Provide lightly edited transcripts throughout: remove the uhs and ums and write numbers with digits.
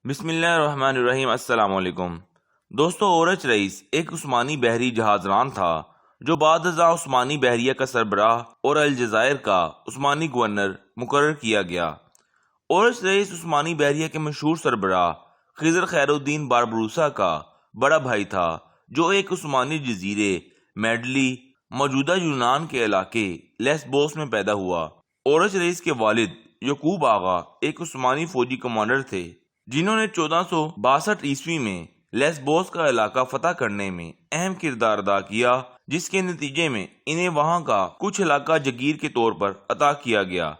بسم اللہ الرحمن الرحیم۔ السلام علیکم دوستو، اورچ رئیس ایک عثمانی بحری جہاز ران تھا جو بعد ازاں عثمانی بحریہ کا سربراہ اور الجزائر کا عثمانی گورنر مقرر کیا گیا۔ اورچ رئیس عثمانی بحریہ کے مشہور سربراہ خضر خیر الدین باربروسا کا بڑا بھائی تھا، جو ایک عثمانی جزیرے میڈلی موجودہ یونان کے علاقے لیسبوس میں پیدا ہوا۔ اورچ رئیس کے والد یعقوب آغا ایک عثمانی فوجی کمانڈر تھے جنہوں نے 1462 عیسوی میں لیسبوس کا علاقہ فتح کرنے میں اہم کردار ادا کیا، جس کے نتیجے میں انہیں وہاں کا کچھ علاقہ جگیر کے طور پر عطا کیا گیا۔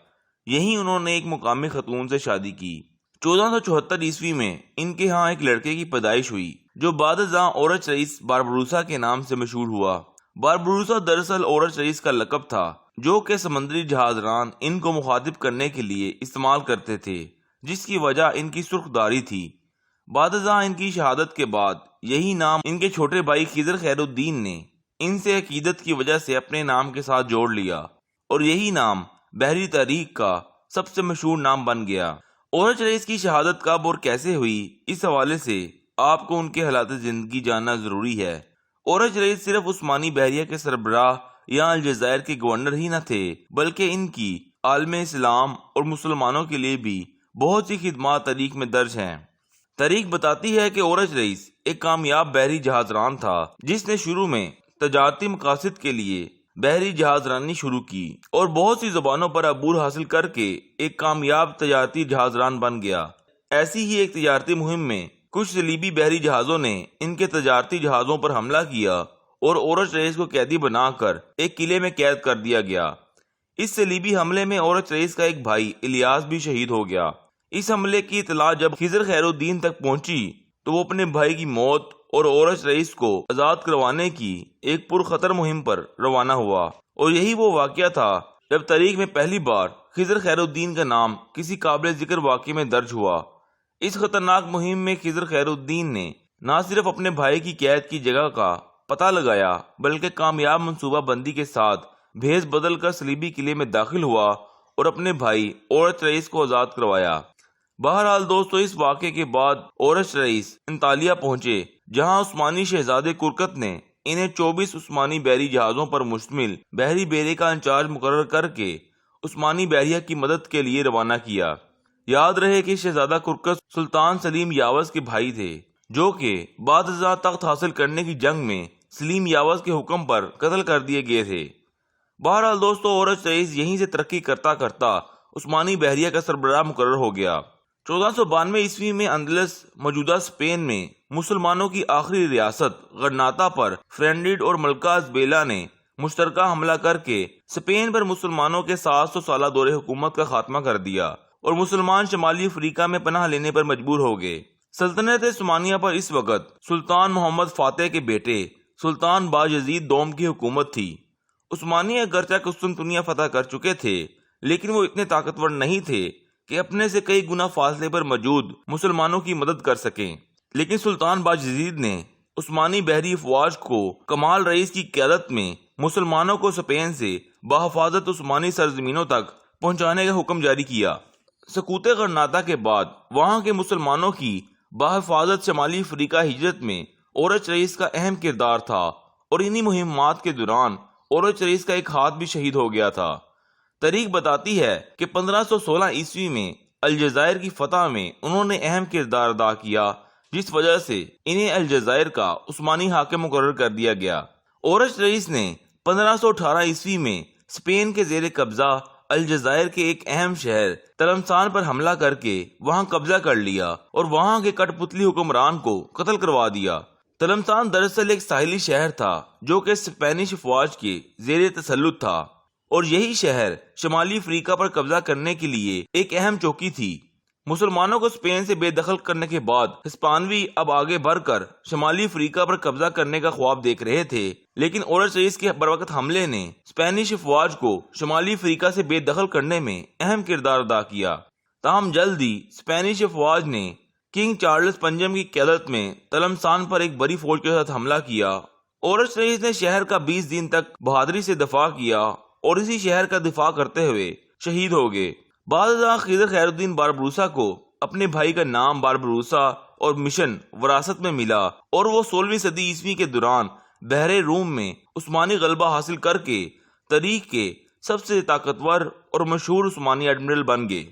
یہیں انہوں نے ایک مقامی خاتون سے شادی کی۔ 1474 عیسوی میں ان کے ہاں ایک لڑکے کی پیدائش ہوئی جو بعد ازاں اورچ رئیس باربروسا کے نام سے مشہور ہوا۔ باربروسا دراصل اورچ رئیس کا لقب تھا، جو کہ سمندری جہاز ران ان کو مخاطب کرنے کے لیے استعمال کرتے تھے، جس کی وجہ ان کی سرخ داری تھی۔ بعد ازاں ان کی شہادت کے بعد یہی نام ان کے چھوٹے بھائی خضر خیر الدین نے ان سے عقیدت کی وجہ سے اپنے نام کے ساتھ جوڑ لیا، اور یہی نام بحری تاریخ کا سب سے مشہور نام بن گیا۔ اورچ رئیس کی شہادت کب اور کیسے ہوئی، اس حوالے سے آپ کو ان کے حالات زندگی جاننا ضروری ہے۔ اورچ رئیس صرف عثمانی بحریہ کے سربراہ یا الجزائر کے گورنر ہی نہ تھے، بلکہ ان کی عالم اسلام اور مسلمانوں کے لیے بھی بہت سی خدمات تاریخ میں درج ہیں۔ تاریخ بتاتی ہے کہ اورچ رئیس ایک کامیاب بحری جہاز ران تھا جس نے شروع میں تجارتی مقاصد کے لیے بحری جہاز رانی شروع کی اور بہت سی زبانوں پر عبور حاصل کر کے ایک کامیاب تجارتی جہاز ران بن گیا۔ ایسی ہی ایک تجارتی مہم میں کچھ صلیبی بحری جہازوں نے ان کے تجارتی جہازوں پر حملہ کیا اور اورچ رئیس کو قیدی بنا کر ایک قلعے میں قید کر دیا گیا۔ اس صلیبی حملے میں اورچ رئیس کا ایک بھائی الیاس بھی شہید ہو گیا۔ اس حملے کی اطلاع جب خضر خیر الدین تک پہنچی تو وہ اپنے بھائی کی موت اور اورچ رئیس کو آزاد کروانے کی ایک پرخطر مہم پر روانہ ہوا، اور یہی وہ واقعہ تھا جب تاریخ میں پہلی بار خضر خیر الدین کا نام کسی قابل ذکر واقعے میں درج ہوا۔ اس خطرناک مہم میں خضر خیر الدین نے نہ صرف اپنے بھائی کی قید کی جگہ کا پتہ لگایا، بلکہ کامیاب منصوبہ بندی کے ساتھ بھیس بدل کر صلیبی قلعے میں داخل ہوا اور اپنے بھائی اورچ رئیس کو آزاد کروایا۔ بہرحال دوستو، اس واقعے کے بعد اورچ رئیس انطالیہ پہنچے، جہاں عثمانی شہزادے کرکت نے انہیں 24 عثمانی بحری جہازوں پر مشتمل بحری بیڑے کا انچارج مقرر کر کے عثمانی بحریہ کی مدد کے لیے روانہ کیا۔ یاد رہے کہ شہزادہ کرکت سلطان سلیم یاوز کے بھائی تھے، جو کہ بعد ازاں تخت حاصل کرنے کی جنگ میں سلیم یاوز کے حکم پر قتل کر دیے گئے تھے۔ بہرحال دوستو، اورچ رئیس یہیں سے ترقی کرتا کرتا عثمانی بحریہ کا سربراہ مقرر ہو گیا۔ 1492 عیسوی میں اندلس موجودہ اسپین میں مسلمانوں کی آخری ریاست غرناطہ پر فرینڈڈ اور ملکہ ازبیلا نے مشترکہ حملہ کر کے اسپین پر مسلمانوں کے 700 سالہ دور حکومت کا خاتمہ کر دیا، اور مسلمان شمالی افریقہ میں پناہ لینے پر مجبور ہو گئے۔ سلطنت عثمانیہ پر اس وقت سلطان محمد فاتح کے بیٹے سلطان باجزید دوم کی حکومت تھی۔ عثمانی اگرچہ قسطنطنیہ فتح کر چکے تھے، لیکن وہ اتنے طاقتور نہیں تھے کہ اپنے سے کئی گنا فاصلے پر موجود مسلمانوں کی مدد کر سکیں۔ لیکن سلطان باجزید نے عثمانی بحری افواج کو کمال رئیس کی قیادت میں مسلمانوں کو اسپین سے بحفاظت عثمانی سرزمینوں تک پہنچانے کا حکم جاری کیا۔ سقوط غرناطہ کے بعد وہاں کے مسلمانوں کی بحفاظت شمالی افریقہ ہجرت میں اورچ رئیس کا اہم کردار تھا، اور انہی مہمات کے دوران اورچ رئیس کا ایک ہاتھ بھی شہید ہو گیا تھا۔ تاریخ بتاتی ہے کہ 1516 عیسوی میں الجزائر کی فتح میں انہوں نے اہم کردار ادا کیا، جس وجہ سے انہیں الجزائر کا عثمانی حاکم مقرر کر دیا گیا۔ اورچ رئیس نے 1518 عیسوی میں اسپین کے زیر قبضہ الجزائر کے ایک اہم شہر تلمسان پر حملہ کر کے وہاں قبضہ کر لیا اور وہاں کے کٹ پتلی حکمران کو قتل کروا دیا۔ تلمسان دراصل ایک ساحلی شہر تھا جو کہ اسپینش افواج کے زیر تسلط تھا، اور یہی شہر شمالی افریقہ پر قبضہ کرنے کے لیے ایک اہم چوکی تھی۔ مسلمانوں کو اسپین سے بے دخل کرنے کے بعد ہسپانوی اب آگے بڑھ کر شمالی افریقہ پر قبضہ کرنے کا خواب دیکھ رہے تھے، لیکن اورچ رئیس کے بروقت حملے نے اسپینش افواج کو شمالی افریقہ سے بے دخل کرنے میں اہم کردار ادا کیا۔ تاہم جلد ہی اسپینش افواج نے کنگ چارلس پنجم کی قیادت میں تلمسان پر ایک بڑی فوج کے ساتھ حملہ کیا۔ اورچ رئیس نے شہر کا 20 دن تک بہادری سے دفاع کیا اور اسی شہر کا دفاع کرتے ہوئے شہید ہو گئے۔ بعد ازاں خضر خیر الدین باربروسا کو اپنے بھائی کا نام باربروسا اور مشن وراثت میں ملا، اور وہ 16ویں صدی عیسوی کے دوران بحر روم میں عثمانی غلبہ حاصل کر کے تاریخ کے سب سے طاقتور اور مشہور عثمانی ایڈمرل بن گئے۔